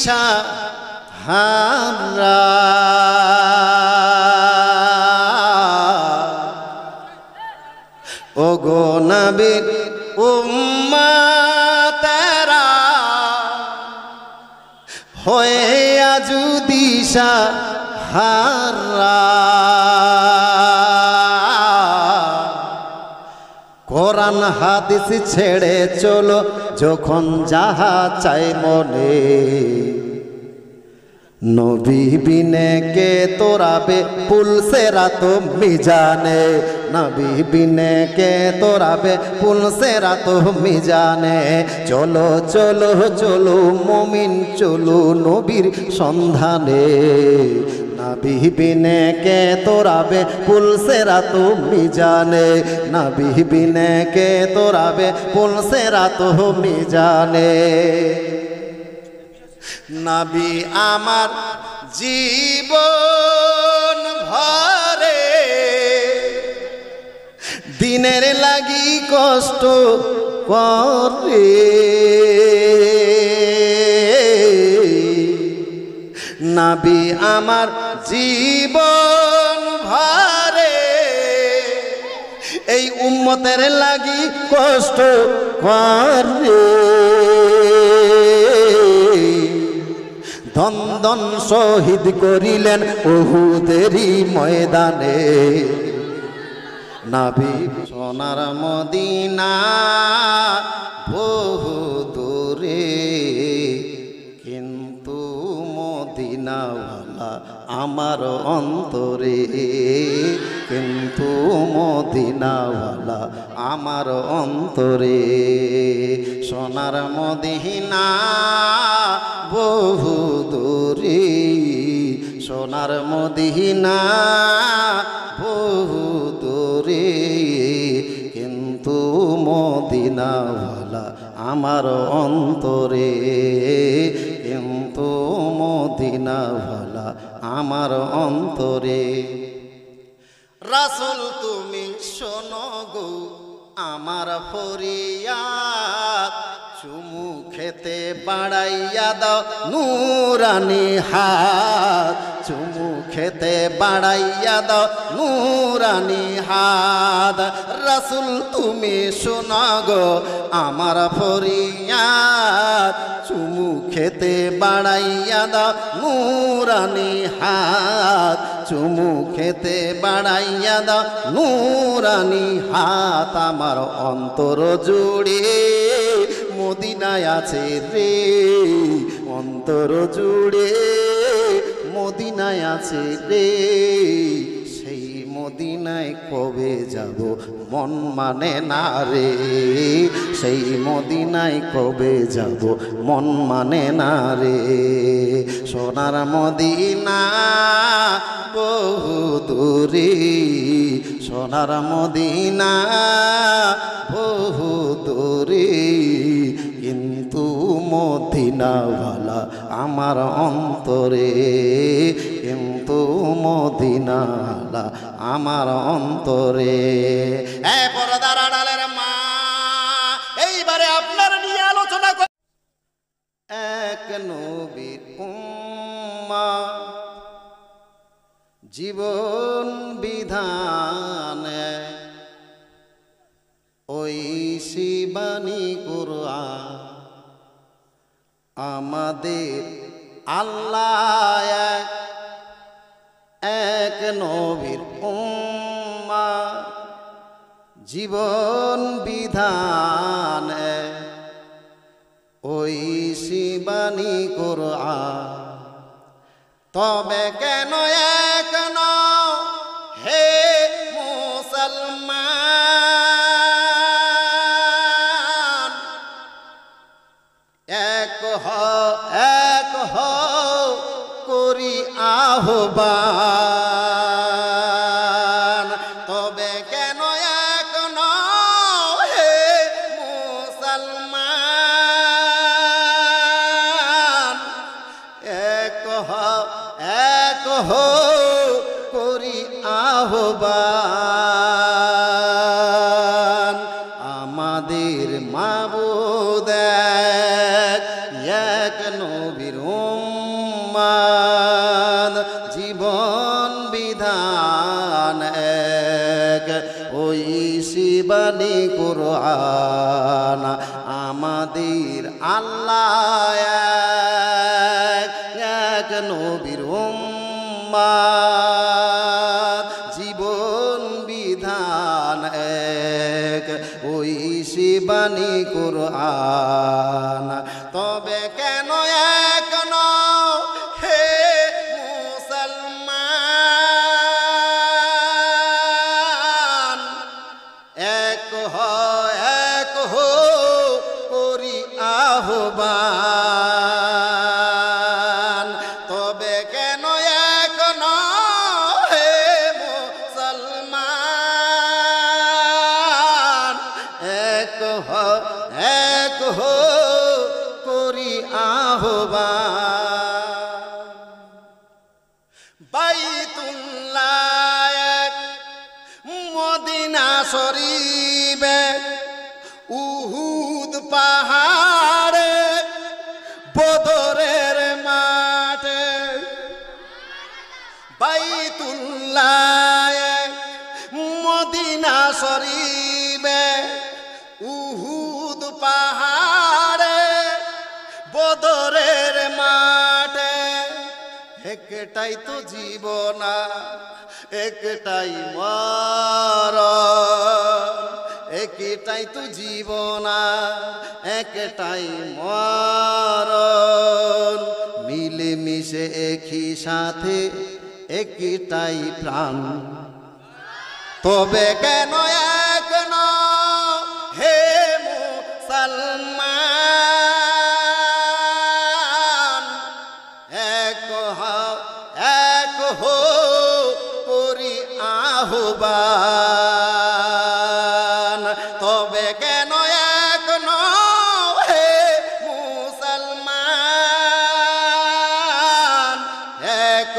দিশা হারা ওগো নবীর উম্মতেরা হয়ে আজু দিশা হারা কোরআন হাদিস ছেড়ে চলো যখন যাহা চাই মনে নবী বিনে কে তোরাবে পুলসেরাত মিজানে নবী বিনে কে তোরাবে পুলসেরাত মিজানে চলো চলো চলো মুমিন চলো নবীর সন্ধানে নবী বিনে কে তোরাবে পুলসেরাত মিজানে নবী বিনে কে তোরাবে পুলসেরাত মিজানে নবী আমার জীবন ভরে দিনের লাগি কষ্ট করে নবী আমার জীবন ভরে এই উম্মতের লাগি কষ্ট করে দন্দন শহীদ করিলেন উহুদেরই ময়দানে নবী সোনার মদিনা বহু দূরে কিন্তু মদিনাওয়ালা আমার অন্তরে কিন্তু মদিনাওয়ালা আমার অন্তরে সোনার মদিনা বহু দূরে সোনার মদিনা বহু দূরে কিন্তু মদিনাওয়ালা আমার অন্তরে কিন্তু মদিনাওয়ালা আমার অন্তরে রাসূল তুমি শোনো গো আমার ফরিয়াদ চুমু খেতে বাড়াইয়া দাও নূরানি হাত চুমু খেতে বাড়াইয়া দাও নূরানি হাত রাসূল তুমি শোনো গো আমার ফরিয়াদ চুমু খেতে বাড়াইয়া দাও নূরানি হাত চুমু খেতে বাড়াইয়া দাও নূরানি হাত আমার অন্তর জুড়ে মদিনায় আছে রে অন্তর জুড়ে মদিনায় আছে রে সেই মদিনায় কবে যাব মন মানে না রে সেই মদিনায় কবে যাব মন মানে না রে সোনার মদিনা বহু দূরে সোনার মদিনা বহু দূরে কিন্তু মদিনাওয়ালা আমার অন্তরে কিন্তু মদিনাওয়ালা আমার অন্তরে এ পর্দার আড়ালের মা এইবারে আপনার নিয়ে আলোচনা কর এক নবীর উম্মাহ জীবন বিধানে ওই শিবানী কুরআন আমাদের আল্লাহ এক নবীর উম্মাহ জীবন বিধানে ওই শিবানী কুরআন তবে কেন এক নও হে মুসলমান এক হ করি আহ্বান তবে কেন এক নও হে মুসলমান এক করি আহ্বান আমাদের মাবুদ এক নবীর কোরআন আমাদের আল্লাহ এক নবীর উম্মত জীবন বিধান এক ওই শিবানী কোরআন তবে কেন এক নও হে মুসলমান এক হো করি আহ্বান তবে কেন এক নও হে মুসলমান এক হো করি আহ্বান বাইতুল্লাহ এক মদিনা শরীফ উহুদ পাহাড়ে বদরের মাঠে বাইতুল্লাহ মদিনা শরীফ উহুদ পাহাড়ে বদরের মাঠে একটাই তো জীবন একটাই মরণ একটাই তো জীবন একটাই মরণ মিলেমিশে একই সাথে একটাই প্রাণ তবে কেন এক নও হে মুসলমান এক হো করি আহ্বান তবে কেন এক নও হে মুসলমান এক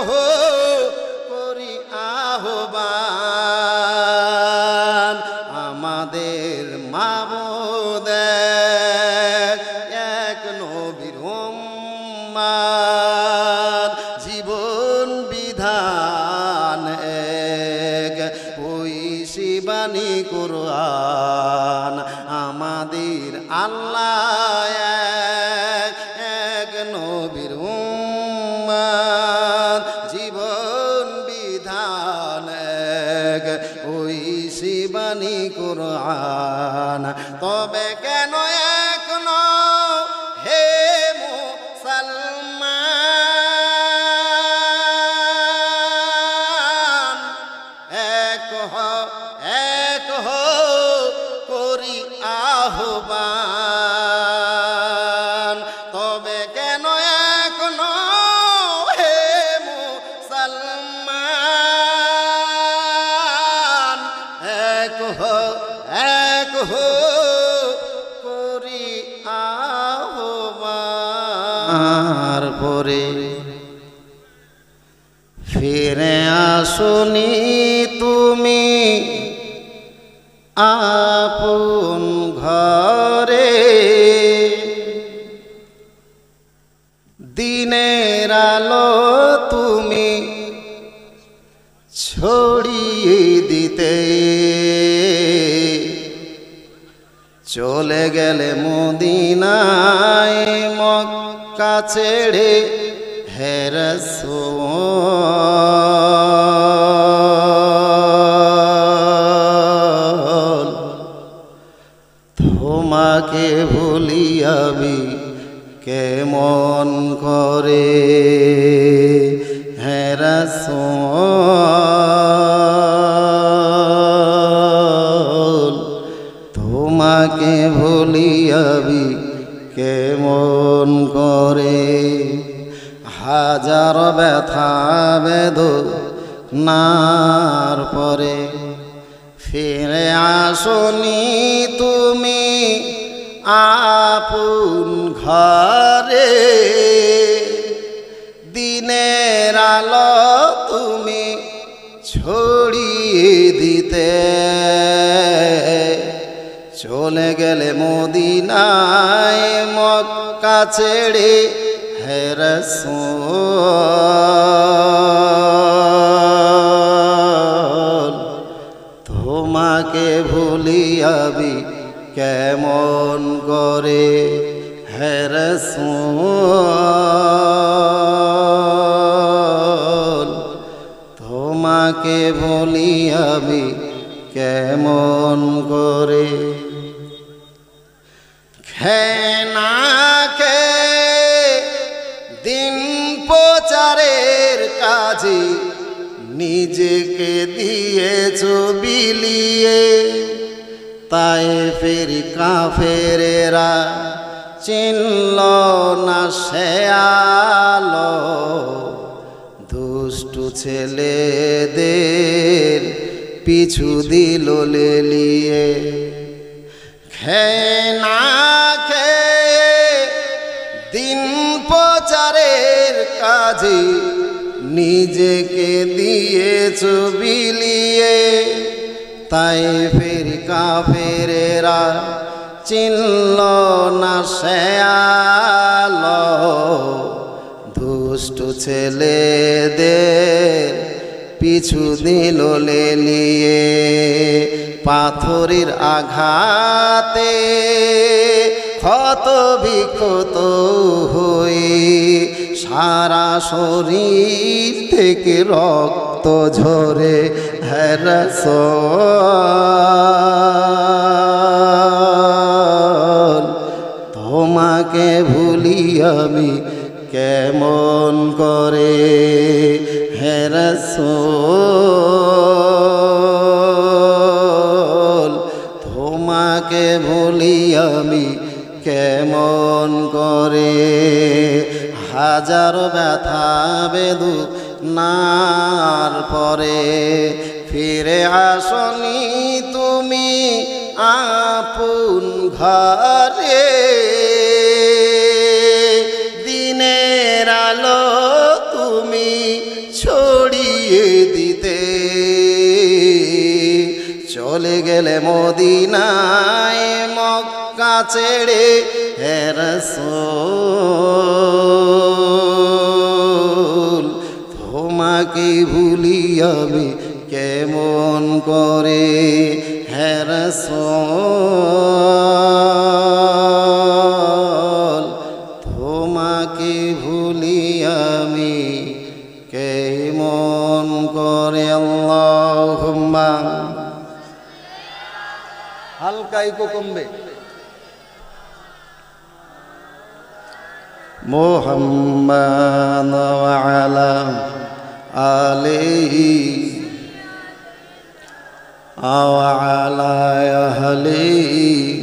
হো করি আহ্বান আমাদের মাবুদ এক নবীর উম্মত জীবন বিধান এক ওই শিবানী কোরআন আমাদের আল্লাহ এক নবীর উম্মত জীবন বিধান এক ওই শিবানী কোরআন তবে কেন এক নও হে মুসলমান এক হো করি আহ্বান তবে কেন এক নও হে মুসলমান এক হো করি আহ্বান পরে ফিরে আসুনি তুমি আপন ঘরে দিনের আলো তুমি ছড়িয়ে দিতে চলে গেলে মদিনায় মক্কা ছেড়ে হে রাসূল তোমাকে ভুলিয়াবি কেমন করে হে রাসূল তোমাকে ভুলিয়াবি কেমন করে হাজার ব্যথা বেদনার পরে ফিরে আসনি তুমি আপন ঘরে দিনের আলো তুমি ছড়িয়ে দিতে চলে গেলে মদিনায় মক্কা ছেড়ে হে রাসূল তোমাকে তোমাকে ভুলি আমি কেমন করে হে রাসূল তোমাকে ভুলি আমি কেমন করে খেনা দিন প্রচারের কাজে নিজেকে দিয়েছো বিলিয়ে তাই ফের কাফেরেরা চিনল না সে আলো দুষ্টু ছেলেদের পিছু দিল লেলিয়ে খেনা দিন প্রচারের কাজে নিজেকে দিয়েছো বিলিয়ে তাই ফের কাফেরেরা চিনল না সে আলো দুষ্ট ছেলেদের পিছু দিল লেলিয়ে পাথরের আঘাতে ক্ষত বিক্ষত হয়ে সারা শরীর থেকে রক্ত ঝরে হে রাসূল তোমাকে ভুলি আমি কেমন করে হে রাসূল তোমাকে ভুলি আমি কেমন করে হাজার ব্যথা বেদনার পরে ফিরে আসনি তুমি আপন ঘরে দিনের আলো তুমি ছড়িয়ে দিতে চলে গেলে মদিনায় মক্কা ছেড়ে হে রাসূল তোমাকে ভুলি আমি কেমন করে হে রাসূল তোমাকে ভুলি আমি কেমন করে আল্লাহুম্মা হালকাই কো কমবে মুহাম্মাদ ওয়া আলা আলিহি ওয়া আলা আহলিহি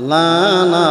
মাওলানা